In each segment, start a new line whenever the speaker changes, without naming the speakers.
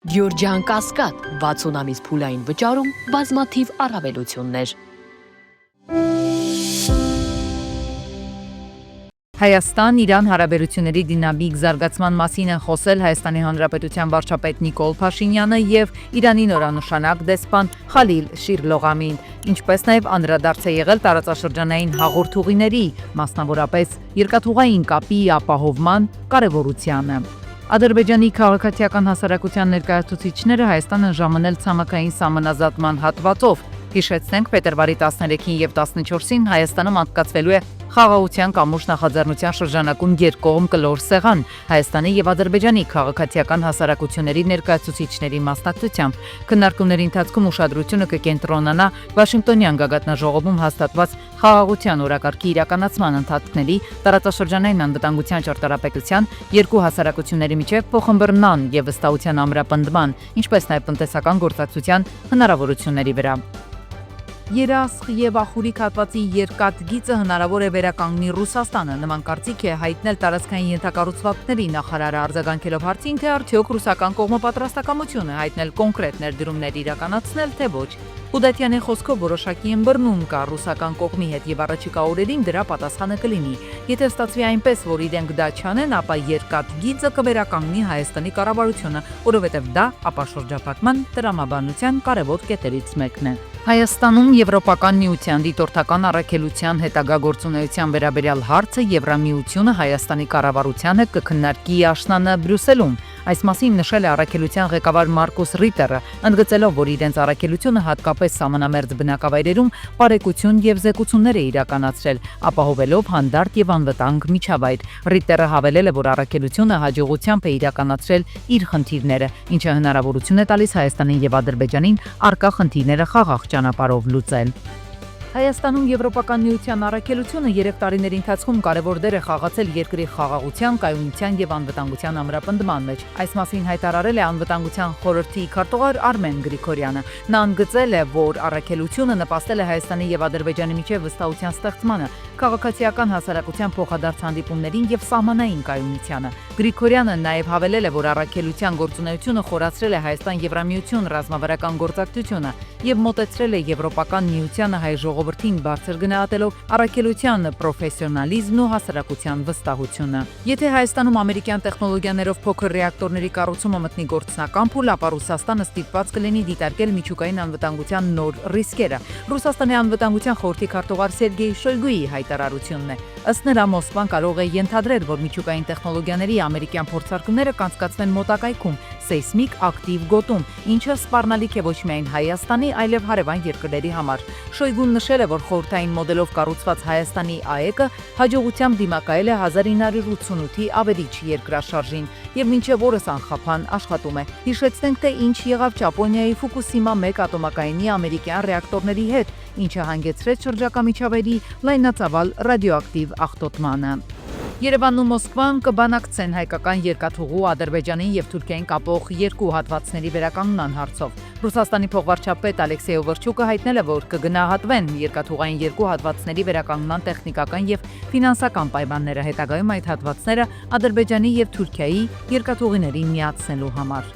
Գյորջյան Կասկադ 60 ամիս փուլային վճարում բազմաթիվ առավելություններ։
Հայաստան-Իրան հարաբերությունների դինամիկ զարգացման մասին են խոսել Հայաստանի Հանրապետության վարչապետ Նիկոլ Փաշինյանը եւ Իրանի նորանշանակ դեսպան Խալիլ Շիրլողամին, ինչպես նաեւ անդրադարձ է եղել տարածաշրջանային հաղորդուղիների, մասնավորապես երկաթուղային կապի ապահովման կարեւորությանը։ Ադրբեջանի քաղաքացիական հասարակության ներկայացուցիչները Հայաստան են ժամանել ցամաքային սահմանազատման հատվածով։ Հիշեցնենք, փետրվարի 13-ին եւ 14-ին Հայաստանում անցկացվելու է Խաղաղության կամուրջ նախաձեռնության շրջանակում երկկողմ կլոր սեղան Հայաստանի եւ Ադրբեջանի քաղաքացիական հասարակությունների ներկայացուցիչների մասնակցությամբ։ Քննարկումների ընթացքում ուշադրությունը կկենտրոնանա Վաշինգտոնյան գագաթնաժողովում հաստատված խաղաղության օրակարգի իրականացման ընթացքների, տարածաշրջանային անվտանգության ճարտարապետության, երկու հասարակությունների միջև փոխըմբռնման եւ վստահության ամրապնդման, ինչպես նաեւ տնտեսական գործակցության հնարավորությունների վրա։ Երասխ եւ Ախուրիկ հատվածի երկաթգիծը հնարավոր է վերականգնի Ռուսաստանը, նման կարծիք է հայտնել տարածքային ենթակառուցվածքների նախարարը, արձագանքելով հարցին, թե արդյոք ռուսական կողմը պատրաստակամություն է հայտնել կոնկրետ ներդրումներ իրականացնել, թե ոչ։ Ուդատյանի խոսքով որոշակի ըմբռնում կա ռուսական կողմի հետ եւ առաջիկա օրերին դրա պատասխանը կլինի։ Եթե ստացվի այնպես, որ իրենք դա չանեն, ապա երկաթգիծը կվերականգնի Հայաստանի կառավարությունը, որովհետեւ դա ապաշրջափակման տրամաբանության կարևոր կետերից մեկն է։ Հայաստանում Եվրոպական միության դիտորդական առաքելության հետագա գործունեության վերաբերյալ հարցը Եվրամիությունը Հայաստանի կառավարությանը կքննարկի աշնանը Բրյուսելում։ Այս մասին նշել է առաքելության ղեկավար Մարկոս Ռիտերը, ընդգծելով, որ իրենց առաքելությունը հատկապես սահմանամերձ բնակավայրերում բարեկություն եւ զեկուցումներ է իրականացրել, ապահովելով հանդարտ եւ անվտանգ միջավայր։ Ռիտերը հավելել է, որ առաքելությունը հաջողությամբ է իրականացրել իր խնդիրները, ինչը հնարավորություն է տալիս Հայաստանին եւ Ադրբեջանին առկա խնդիրները խաղաղ ճանապարհով լուծել։ Հայաստանում Եվրոպական միության առաքելությունը 3 տարիների ընթացքում կարևոր դեր է խաղացել երկրի խաղաղության, կայունության եւ անվտանգության ամրապնդման մեջ։ Այս մասին հայտարարել է անվտանգության խորհրդի քարտուղար Արմեն Գրիգորյանը։ Նա ընդգծել է, որ առաքելությունը նպաստել է Հայաստանի եւ Ադրբեջանի միջև վստահության ստեղծմանը, քաղաքացիական հասարակության փոխադարձ հանդիպումներին եւ սահմանային կայունությանը։ Գրիգորյանը նաեւ հավելել է, որ առաքելության գործունեությունը խորացրել է Հայաստան-Եվրամիություն ռազմավարական գործակցությունը եւ մոտեցրել է Եվրոպական միությանը հայ ժողովրդին բարձր գնահատելով առաքելության պրոֆեսիոնալիզմն ու հասարակության վստահությունը։ Եթե Հայաստանում ամերիկյան տեխնոլոգիաներով փոքր ռեակտորների կառուցումը մտնի գործնական փուլ, ապա Ռուսաստանը ստիպված կլինի դիտարկել միջուկային անվտանգության նոր ռիսկերը։ Ռուսաստանի անվտանգության խորհրդի քարտուղար Սերգեյ Շոյգուի հայտարարությունն է։ Ըստ նրա, Մոսկվան կարող է ենթադրել, որ միջուկային տեխնոլոգիաների ամերիկյան փորձարկումները կանցկացվեն մոտակայքում սեյսմիկ ակտիվ գոտում, ինչը սպառնալիք է ոչ միայն Հայաստանի, այլև հարևան երկրների համար։ Շոյգուն նշել է, որ խորհրդային մոդելով կառուցված Հայաստանի ԱԵԿ-ը հաջողությամբ դիմակայել է 1988-ի ավերիչ երկրաշարժին եւ մինչեւ օրս անխափան աշխատում է։ Հիշեցնենք, թե ինչ եղավ Ճապոնիայի Ֆուկուսիմա 1 ատոմակայանի ամերիկյան ռեակտորների հետ, ինչը հանգեցրեց շրջակա միջավայրի լայնածավալ ռադիոակտիվ աղտոտմանը։ Երևանն ու Մոսկվան կբանակցեն հայկական երկաթուղու Ադրբեջանին եւ Թուրքիային կապող երկու հատվածների վերականգնման հարցով։ Ռուսաստանի փոխվարչապետ Ալեքսեյ Օվերչուկը հայտնել է, որ կգնահատվեն երկաթուղային երկու հատվածների վերականգնման տեխնիկական եւ ֆինանսական պայմանները, հետագայում այդ հատվածները Ադրբեջանի եւ Թուրքիայի երկաթուղիներին միացնելու համար։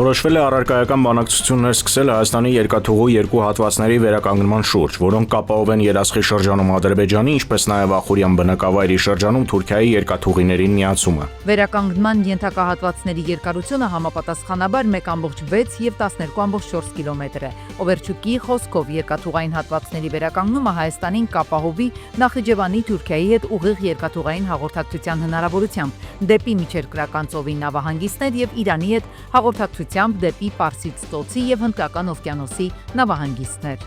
Որոշվել է առարկայական բանակցություններ սկսել Հայաստանի երկաթուղու երկու հատվածների վերականգնման շուրջ, որոնք կապահովեն Երասխի շրջանում Ադրբեջանի, ինչպես նաեւ Ախուրյան բնակավայրի շրջանում Թուրքիայի երկաթուղիներին միացումը։
Վերականգնման ենթակա հատվածների երկարությունը համապատասխանաբար 1.6 եւ 12.4 կիլոմետր է։ Օվերչուկի խոսքով երկաթուղային հատվածների վերականգնումը Հայաստանին կապահովի Նախիջևանի Թուրքիայի հետ ուղիղ երկաթուղային հաղորդակցության հնարավորությամբ դեպի միջերկրական ծովի նավահանգիստներ եւ Իրանի հետ հաղորդակցությամբ դեպի Պարսից ծոցի եւ Հնդկական օվկիանոսի նավահանգիստներ։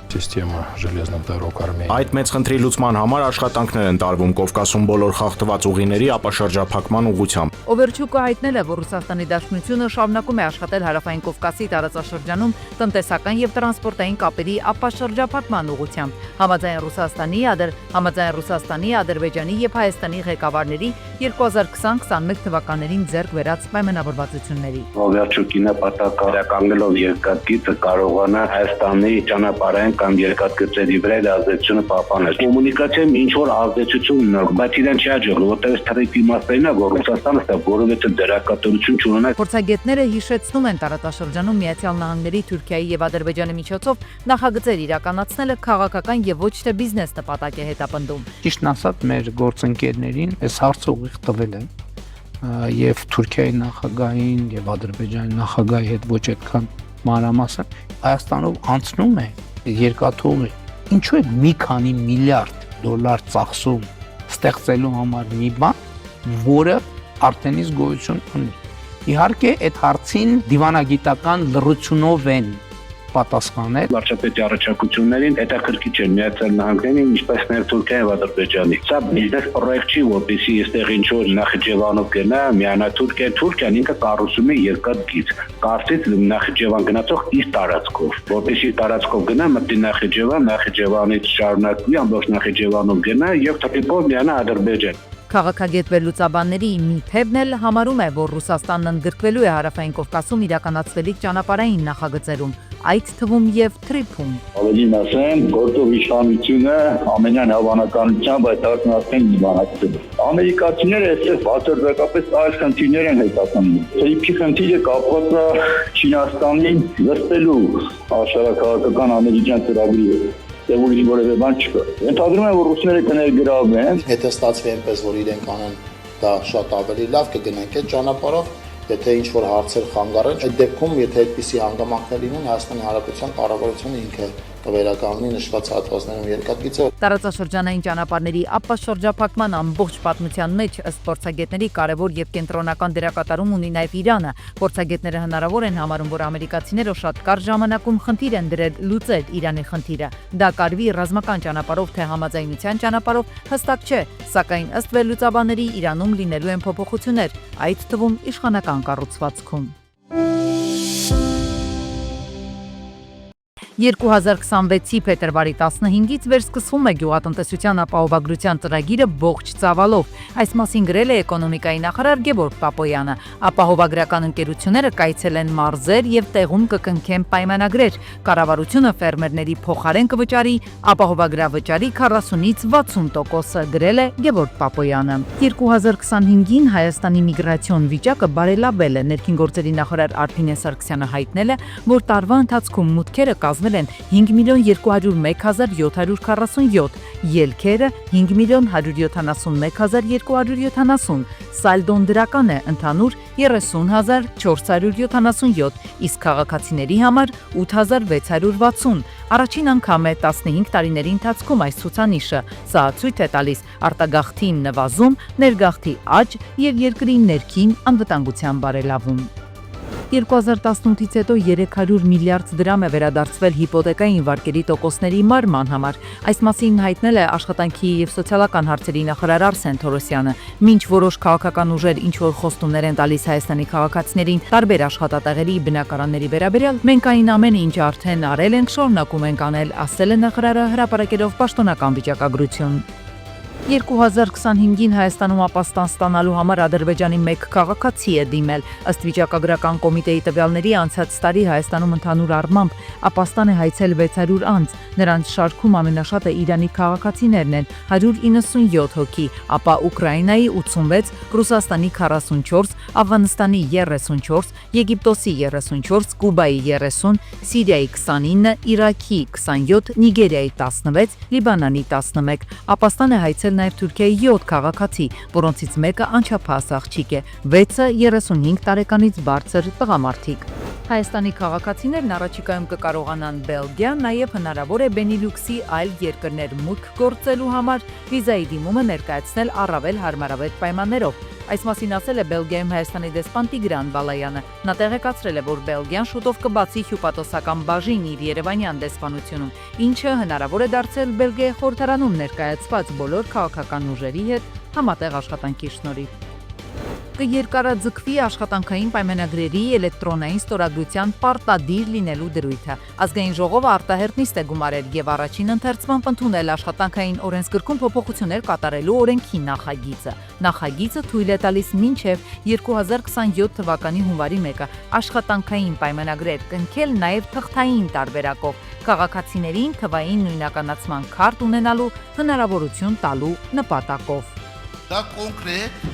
Այդ մեծ խնդրի լուծման համար աշխատանքներ են տարվում Կովկասում բոլոր խախտված ուղիների ապաշրջափակման ուղղությամբ։
Օվերչուկը հայտնել է, որ Ռուսաստանի Դաշնությունը շարունակում է աշխատել հարավային Կովկասի տարածաշրջանում տնտեսական եւ տրանսպորտային կապերի ապաշրջափակման ուղղությամբ համաձայն Ռուսաստանի, Ադրբեջանի եւ Հայաստանի ղեկավարների 2020-21 թվականներին ձեռք բերած պայմանավորվածությունների։
Ողջույն նպատակը վերականգնելով երկաթգիծը կարողանա Հայաստանի ճանապարհային կամ երկաթգծերի վրա ազդեցությունը պահպանել։ Կոմունիկացիայում ինչ որ ազդեցություն ունի, բայց իրեն չի աջակցում, որտեղ սթրեյթ իմաստն է, որ Ռուսաստանը դա որովհետեւ դերակատարություն չունենա։
Փորձագետները հիշեցնում են տարածաշրջանում Միացյալ Նահանգների, Թուրքիայի եւ Ադրբեջանի միջոցով նախագծեր իրականացնելը քաղաքական եւ ոչ թե բիզնես նպատակ է հետապնդում։
Ճիշտն ասած, մեր գործընկերներին այս հարցը ուղիղ տվել են եւ Թուրքիայի նախագահային եւ Ադրբեջանի նախագահի հետ ոչ այդքան մանրամասն Հայաստանով անցնում է երկաթուղի։ Ինչու է մի քանի միլիարդ դոլար ծախսում ստեղծելու համար մի բան, որը արդեն իսկ գոյություն ունի։ Իհարկե, այդ հարցին դիվանագիտական լրությունով են պատասխանել։
Վարչապետի առաջարկություններին հետաքրքիր չէ Միացյալ Նահանգներին, ինչպես նաև Թուրքիայի եւ Ադրբեջանի։ Սա բիզնես պրոյեկտ չի, որպեսզի այստեղ ինչ-որ Նախիջևանով գնա, միանա Թուրքիան ինքը կառուցում է երկաթգիծ։ Կարծից Նախիջևան գնացող իր տարածքով, որպեսզի տարածքով գնա, մտնի Նախիջևանից շարունակվի, ամբողջ Նախիջևանով գնա եւ թեպով միանա Ադրբեջան։
Քաղաքագետ վերլուծաբանների մի թևն էլ համարում է, որ Ռուսաստանն ընդգրկվելու է Հարավային Կովկասում իրականացվելիք ճանապարհային նախագծերում, այդ թվում եւ Թրիփում։
Ավելին ասեմ, գործող իշխանությունը ամենայն հավանականությամբ այդ հարցն արդեն դիվանացել է։ Ամերիկացիները այստեղ բացարձակապես այլ խնդիրներ են հետապնդում։ Թրիփի խնդիրը կապված է Չինաստանին լստելու աշխարհակաղակական ամերիկյան ծրագրի հետ։ Դե ուրիշ որևէ բան չկա։ Ենթադրում եմ, որ ռուսները կներգրավեն։
Եթե ստացվի այնպես, որ իրենք անեն դա շատ ավելի լավ կգնանք այդ ճանապարհով, եթե ինչ որ հարցեր խանգարեն, այդ դեպքում եթե այդպիսի հանգամանքներ լինեն, Հայաստանի Հանրապետության կառավարությունը ինքը կվերականգնի նշված հատվածներում երկաթգիծը։
Տարածաշրջանային ճանապարհների ապաշրջափակման ամբողջ պատմության մեջ ըստ փորձագետների կարևոր եւ կենտրոնական դերակատարում ունի նաեւ Իրանը։ Փորձագետները հնարավոր են համարում, որ ամերիկացիները շատ կարճ ժամանակում խնդիր են դրել լուծել Իրանի խնդիրը։ Դա կարվի ռազմական ճանապարհով թե համաձայնության ճանապարհով հստակ չէ, սակայն ըստ վերլուծաբանների Իրանում լինելու են փոփոխություններ, այդ թվում իշխանական կառուցվածքում։ 2026-ի փետրվարի 15-ից վերսկսվում է գյուղատնտեսության ապահովագրության ծրագիրը ողջ ծավալով։ Այս մասին գրել է էկոնոմիկայի նախարար Գևորգ Պապոյանը։ Ապահովագրական ընկերությունները կայցել են մարզեր եւ տեղում կկնքեն պայմանագրեր։ Կառավարությունը ֆերմերների փոխարեն կվճարի ապահովագրավճարի 40-ից 60%-ը, գրել է Գևորգ Պապոյանը։ 2025-ին Հայաստանի միգրացիոն վիճակը բարելավել է։ Ներքին գործերի նախարար Արփինե Սարգսյանը հայտնել է, որ տարվա ընթացքում մուտքերը կազմել են 5.201.747, ելքերը 5.171.270, սալդոն դրական է, ընդհանուր 30.477, իսկ քաղաքացիների համար 8.660։ Առաջին անգամ է 15 տարիների ընթացքում այս ցուցանիշը։ Սա ցույց է տալիս արտագաղթի նվազում, ներգաղթի աճ եւ երկրի ներքին անվտանգության բարելավում։ 2018-ից հետո 300 միլիարդ դրամ է վերադարձվել հիպոթեկային վարկերի տոկոսների մարման համար։ Այս մասին հայտնել է աշխատանքի եւ սոցիալական հարցերի նախարար Արսեն Թորոսյանը։ Մինչ որոշ քաղաքական ուժեր ինչ որ խոստումներ են տալիս Հայաստանի քաղաքացիներին տարբեր աշխատատեղերի բնակարանների վերաբերյալ, մենք այն ամենը, ինչ արդեն արել ենք, շարունակում ենք անել, ասել է նախարարը հրապարակելով պաշտոնական վիճակագրություն։ 2025-ին Հայաստանում ապաստան ստանալու համար Ադրբեջանի մեկ քաղաքացի է դիմել։ Ըստ վիճակագրական կոմիտեի տվյալների անցած տարի Հայաստանում ընդհանուր առմամբ ապաստան է հայցել 600 անձ։ Նրանց շարքում ամենաշատը Իրանի քաղաքացիներն են՝ 197 հոգի, ապա Ուկրաինայի 86, Ռուսաստանի 44, Աֆղանստանի 34, Եգիպտոսի 34, Կուբայի 30, Սիրիայի 29, Իրաքի 27, Նիգերիայի 16, Լիբանանի 11։ Ապաստան է հայցել նաև Թուրքիայի 7 քաղաքացի, որոնցից մեկը անչափահաս աղջիկ է, 6-ը 35 տարեկանից բարձր տղամարդիկ։ Հայաստանի քաղաքացիներն առաջիկայում կկարողանան Բելգիա, նաև հնարավոր է Բենիլյուքսի այլ երկրներ մուտք գործելու համար վիզայի դիմումը ներկայացնել առավել հարմարավետ պայմաններով։ Այս մասին ասել է Բելգիայում Հայաստանի դեսպան Տիգրան Բալայանը։ Նա տեղեկացրել է, որ Բելգիան շուտով կբացի հյուպատոսական բաժին իր երևանյան դեսպանությունում, ինչը հնարավոր է դարձել Բելգիայի խորհրդարանում ներկայացված բոլոր քաղաքական ուժերի հետ համատեղ աշխատանքի շնորհիվ։ կերկարաձգվի աշխատանքային պայմանագրերի էլեկտրոնային ստորագրության պարտադիր լինելու դրույթը։ Ազգային ժողովը արտահերտ նիստ է գումարել եւ առաջին ընթերցմամբ ընդունել աշխատանքային օրենսգրքում փոփոխություններ կատարելու օրենքի նախագիծը։ Նախագիծը թույլ է տալիս մինչև 2027 թվականի հունվարի 1-ը աշխատանքային պայմանագրեր կնքել նաեւ թղթային տարբերակով, քաղաքացիներին թվային նույնականացման քարտ ունենալու հնարավորություն տալու նպատակով։
Դա կոնկրետ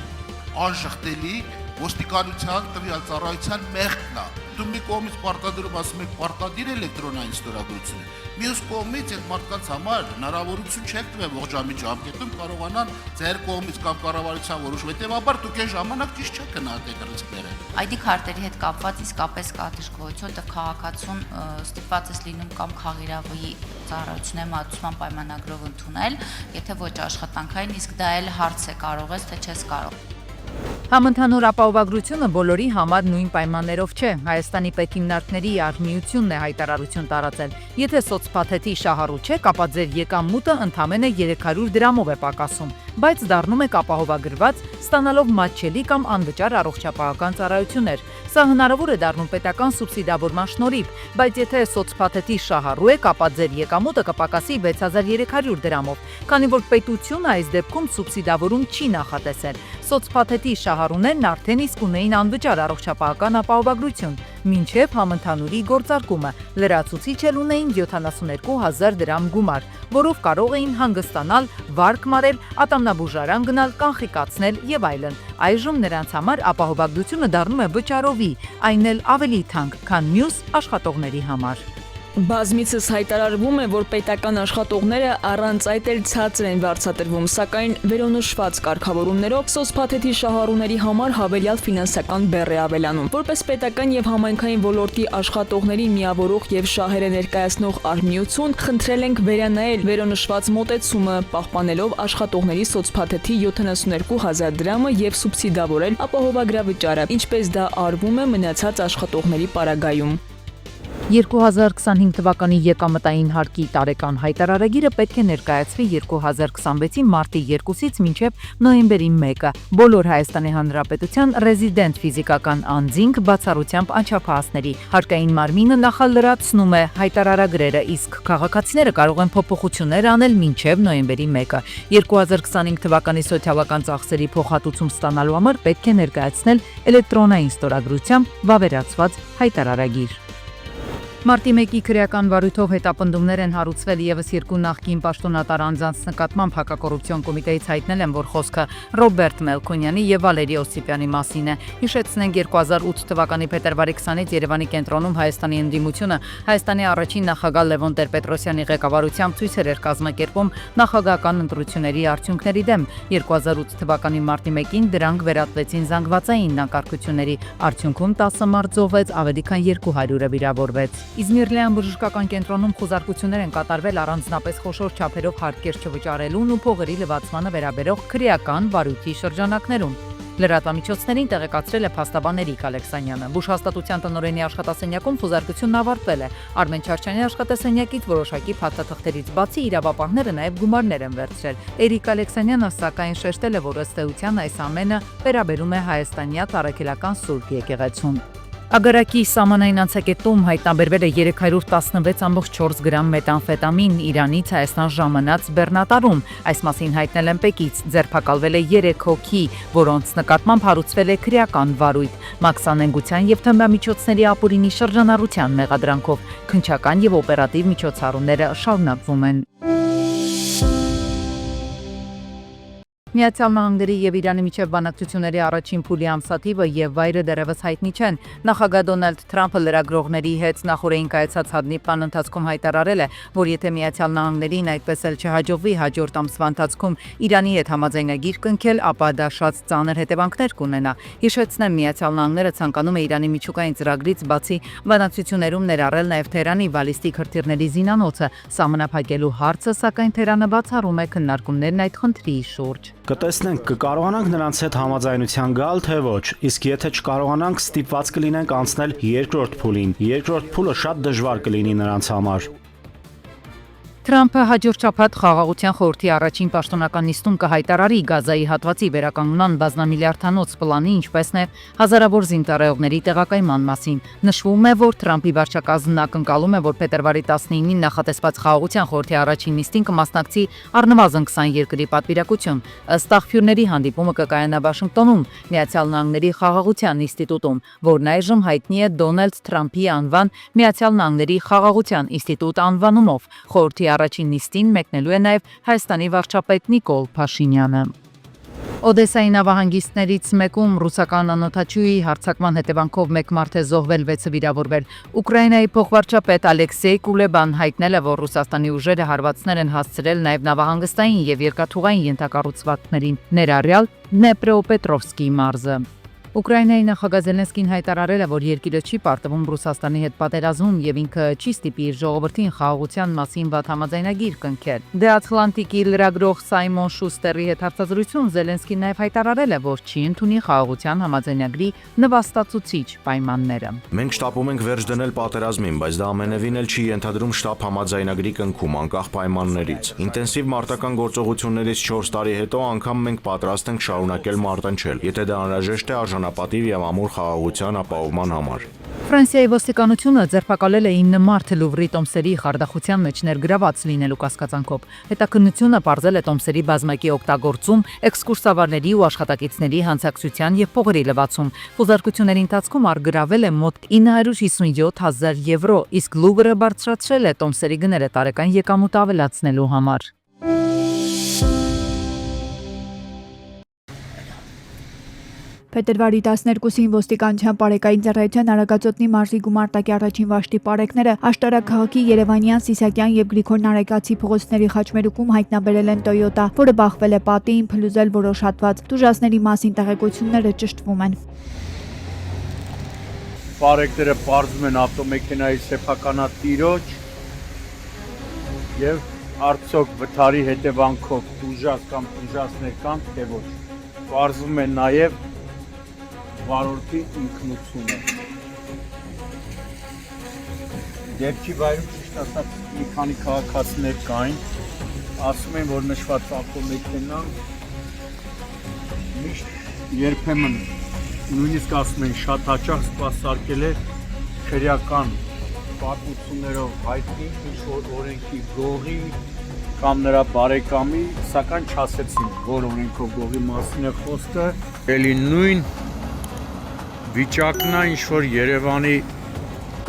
անշղթելի ոստիկանության տվյալ ծառայության մեղքն է։ Դու մի կողմից պարտադրում ասում եք պարտադիր էլեկտրոնային ստորագրություն, մյուս կողմից այդ մարդկանց համար հնարավորություն չեք տվել ողջամիտ ժամկետում կարողանան ձեր կողմից կամ կառավարության որոշում, հետևաբար դուք այն ժամանակ ճիշտ չեք գնահատել ռիսկները։
ID քարտերի հետ կապված իսկապես կա դժգոհություն, որտեղ քաղաքացուն ստիպված է լինում կամ քաղիրավի ծառայությունների մատուցման պայմանագրով ընդունել, եթե ոչ աշխատանքային, իսկ դա էլ հարց է կարող ես, թե չես կարող։
Համընդհանուր ապահովագրությունը բոլորի համար նույն պայմաններով չէ։ Հայաստանի պետհիմնարկների արհմիությունն է հայտարարություն տարածել։ Եթե սոցփաթեթի շահառու չեք, ապա ձեր եկամուտը ընդամենը 300 դրամով է պակասում, բայց դառնում եք ապահովագրված, ստանալով մատչելի կամ անվճար առողջապահական ծառայություններ։ Սա հնարավոր է դառնում պետական սուբսիդավորման շնորհիվ, բայց եթե սոցփաթեթի շահառու եք, ապա ձեր եկամուտը կպակասի 6300 դրամով, քանի որ պետությունը այս դեպքում սուբսիդավորում չի նախատեսել։ Սոցփաթեթի շահառուներն արդեն իսկ ունեին անվճար առողջապահական ապահովագրություն, մինչև համընդհանուրի գործարկումը լրացուցիչ էլ ունեին 72000 դրամ գումար, որով կարող էին հանգստանալ, վարկ մարել, ատամնաբուժարան գնալ, կանխիկացնել եւ այլն։ Այժմ նրանց համար ապահովագրությունը դառնում է վճարովի, այն էլ ավելի թանկ, քան մյուս աշխատողների համար։
Բազմիցս հայտարարվում է, որ պետական աշխատողները առանց այդ էլ ցածր են վարձատրվում, սակայն վերոնշված կարգավորումներով սոցփաթեթի շահառուների համար հավելյալ ֆինանսական բեռ է ավելանում։ Որպես պետական եւ համայնքային ոլորտի աշխատողների միավորող եւ շահերը ներկայացնող արհմիություն, խնդրել ենք վերանայել վերոնշված մոտեցումը, պահպանելով աշխատողների սոցփաթեթի 72000 դրամը եւ սուբսիդավորել ապահովագրավճարը, ինչպես դա արվում է մնացած աշխատողների պարագայում։
2025 թվականի եկամտային հարկի տարեկան հայտարարագիրը պետք է ներկայացվի 2026-ի մարտի 2-ից մինչև նոյեմբերի 1-ը։ Բոլոր Հայաստանի Հանրապետության ռեզիդենտ ֆիզիկական անձինք բացառությամբ անչափահասների հարկային մարմինը նախալրացնում է հայտարարագրերը, իսկ քաղաքացիները կարող են փոփոխություններ անել մինչև նոյեմբերի 1-ը։ 2025 թվականի սոցիալական ծախսերի փոխհատուցում ստանալու համար պետք է ներկայացնել էլեկտրոնային ստորագրությամբ վավերացված հայտարարագիր։ Մարտի 1-ի քրեական վարույթով հետապնդումներ են հարուցվել եւս երկու նախկին պաշտոնատար անձանց նկատմամբ հակակոռուպցիոն կոմիտեից հայտնել են, որ խոսքը Ռոբերտ Մելքոնյանի եւ Վալերի Օսիպյանի մասին է։ Հիշեցնենք 2008 թվականի փետրվարի 20-ից Երևանի կենտրոնում Հայաստանի ընդդիմությունը Հայաստանի առաջին նախագահ Լևոն Տեր-Պետրոսյանի ղեկավարությամբ ցույցեր էր կազմակերպում նախագահական ընտրությունների արդյունքների դեմ։ 2008 թվականի մարտի 1-ին դրանք վերածվեցին զանգվածային նանկարգությունների, արդյունքում 10 մարդ զոհվեց, ավելի քան 200-ը վիրավորվեց։ Իզմիրլյան բժշկական կենտրոնում խոզարկություններ են կատարվել առանձնապես խոշոր չափերով հարկեր չվճարելուն ու փողերի լվացմանը վերաբերող քրեական վարույթի շրջանակներում։ Լրատվամիջոցներին տեղեկացրել է փաստաբան Էրիկ Ալեքսանյանը։ Բուժհաստատության տնօրենի աշխատասենյակում խոզարկությունն ավարտվել է։ Արմեն Չարչյանի աշխատասենյակից որոշակի փաստաթղթերից բացի իրավապահները նաև գումարներ են վերցրել։ Էրիկ Ալեքսանյանը սակայն շեշտել է, որ ըստ էության այս ամենը վերաբերում է հայաստանյա Առաքելական Սուրբ եկեղեցուն։ Ագարակի սահմանային անցակետում հայտնաբերվել է 316.4 գրամ մեթամֆետամին Իրանից Հայաստան ժամանած բեռնատարում։ Այս մասին հայտնել են Պեկից։ Ձերբակալվել է 3 հոգի, որոնց նկատմամբ հարուցվել է քրեական վարույթ, մաքսանենգության եւ թմրամիջոցների ապօրինի շրջանառության մեղադրանքով։ Քննչական եւ օպերատիվ միջոցառումները շարունակվում են։ Միացյալ Նահանգների եւ Իրանի միջև բանակցությունների առաջին փուլի ամսաթիվը եւ վայրը դեռևս հայտնի չեն։ Նախագահ Դոնալդ Թրամփը լրագրողների հետ նախորդին կայացած հանդիպման ընթացքում հայտարարել է, որ եթե Միացյալ Նահանգներին այդպես էլ չհաջողվի հաջորդ ամսվա ընթացքում Իրանի հետ համաձայնագիր կնքել, ապա դա շատ ծանր հետևանքներ կունենա։ Հիշեցնեմ, Միացյալ Նահանգները ցանկանում է Իրանի միջուկային ծրագրից բացի բանակցություններում ներառել նաեւ Թեհրանի բալիստիկ հրթիռների զինանոցը, սահմանափակելու հարցը, սակայն Թեհրանը բացառում է քննարկումներն այդ խնդրի շուրջ։
Կտեսնենք, կկարողանանք նրանց հետ համաձայնության գալ, թե ոչ, իսկ եթե չկարողանանք, ստիպված կլինենք անցնել երկրորդ փուլին։ Երկրորդ փուլը շատ դժվար կլինի նրանց համար։
Թրամփը հաջորդ շաբաթ Խաղաղության խորհրդի առաջին պաշտոնական նիստում կհայտարարի Գազայի հատվածի վերականգնման բազմամիլիարդանոց պլանի, ինչպես նաև հազարավոր զինծառայողների տեղակայման մասին։ Նշվում է, որ Թրամփի վարչակազմն ակնկալում է, որ փետրվարի 19-ին նախատեսված Խաղաղության խորհրդի առաջին նիստին կմասնակցի առնվազն 20 երկրի պատվիրակություն։ Ըստ աղբյուրների հանդիպումը կկայանա Վաշինգտոնում, Միացյալ Նահանգների Խաղաղության ինստիտուտում, որն այժմ հայտնի է Դոնալդ Թրամփի անվան Միացյալ Նահանգների Խաղաղության ինստիտուտ անվանումով։ Խորհրդի առաջին նիստին մեկնելու է նաև Հայաստանի վարչապետ Նիկոլ Փաշինյանը։ Օդեսայի նավահանգիստներից մեկում ռուսական անօթաչուի հարձակման հետևանքով մեկ մարդ է զոհվել, 6-ը վիրավորվել։ Ուկրաինայի փոխվարչապետ Ալեքսեյ Կուլեբան հայտնել է, որ Ռուսաստանի ուժերը հարվածներ են հասցրել նաև նավահանգստային եւ երկաթուղային ենթակառուցվածքներին, ներառյալ Դնեպրոպետրովսկի մարզը։ Ուկրաինայի նախագահ Զելենսկին հայտարարել է, որ երկիրը չի պարտվում Ռուսաստանի հետ պատերազմում եւ ինքը չի ստիպի իր ժողովրդին խաղաղության մասին վատ համաձայնագիր կնքել։ The Atlantic-ի լրագրող Սայմոն Շուստերի հետ հարցազրույցում Զելենսկին նաև հայտարարել է, որ չի ընդունի խաղաղության համաձայնագրի նվաստացուցիչ պայմանները։
Մենք շտապում ենք վերջ դնել պատերազմին, բայց դա ամենևին էլ չի ենթադրում շտապ համաձայնագրի կնքում անկախ պայմաններից։ Ինտենսիվ մարտական գործողություններից 4 տարի հետո անգամ մենք պատրաստ ենք շարունակել մարտնչել, եթե դա անհրաժեշտ է արժանապատիվ եւ ամուր խաղաղության ապահովման համար։
Ֆրանսիայի ոստիկանությունը ձերբակալել է 9 մարդ Լուվրի տոմսերի խարդախության մեջ ներգրաված լինելու կասկածանքով։ Հետաքննությունը պարզել է տոմսերի բազմակի օգտագործում, էքսկուրսավարների ու աշխատակիցների հանցակցության եւ փողերի լվացում։ Խոզարկությունների ընթացքում արգրավել է մոտ 957,000 եվրո, իսկ Լուվրը բարձրացրել է տոմսերի գները տարեկան եկամուտ ավելացնելու համար։
Փետրվարի 12-ին ոստիկանության պարեկային ծառայության Արագածոտնի մարզի գումարտակի առաջին վաշտի պարեկները Աշտարակ քաղաքի Երևանյան, Սիսակյան եւ Գրիգոր Նարեկացի փողոցների խաչմերուկում հայտնաբերել են Toyota, որը բախվել է պատին, փլուզել որոշ հատված։ Տուժածների մասին տեղեկությունները ճշտվում են։
Պարեկները պարզում են ավտոմեքենայի սեփականատիրոջ եւ արդյոք վթարի հետևանքով տուժած կամ տուժածներ կան թե ոչ։ Պարզվում է նաեւ վարորդի ինքնությունը։ Դեպքի վայրում ճիշտ ասած մի քանի քաղաքացիներ կային, ասում են, որ նշված ավտոմեքենան միշտ երբեմն նույնիսկ ասում են շատ հաճախ սպասարկել է քրեական պատմություններով հայտնի ինչ-որ օրենքի գողի կամ նրա բարեկամի, սակայն չասեցին, որ օրենքով գողի մասին է խոսքը, էլի նույն վիճակն է, ինչ-որ Երևանի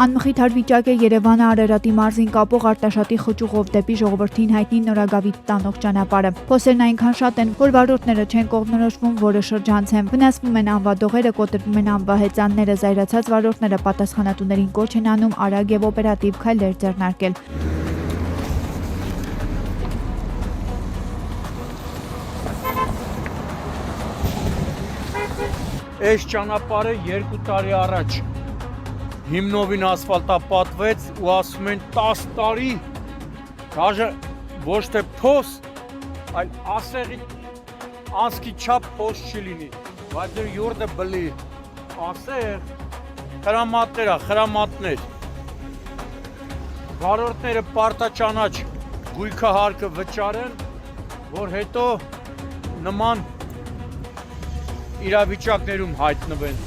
Անմխիթար վիճակ է Երևանը Արարատի մարզին կապող Արտաշատի խճուղով դեպի ժողովրդին հայտնի նորագավիթ տանող ճանապարհը։ Փոսերն այնքան շատ են, որ վարորդները չեն կողմնորոշվում, որը շրջանցեն։ Վնասվում են անվադողերը, կոտրվում են անվահեծանները, զայրացած վարորդները պատասխանատուներին կոչ են անում արագ եւ օպերատիվ քայլեր ձեռնարկել։
Այս ճանապարհը 2 տարի առաջ հիմնովին ասֆալտապատվեց ու ասում են 10 տարի դաժե ոչ թե փոս, այլ ասեղի անցքի չափ փոս չլինի, բայց յուրդը բլի ասեղ խրամատներ վարորդները պարտաճանաչ գույքը հարկը վճարեն, որ հետո նման իրավիճակներում հայտնվեն։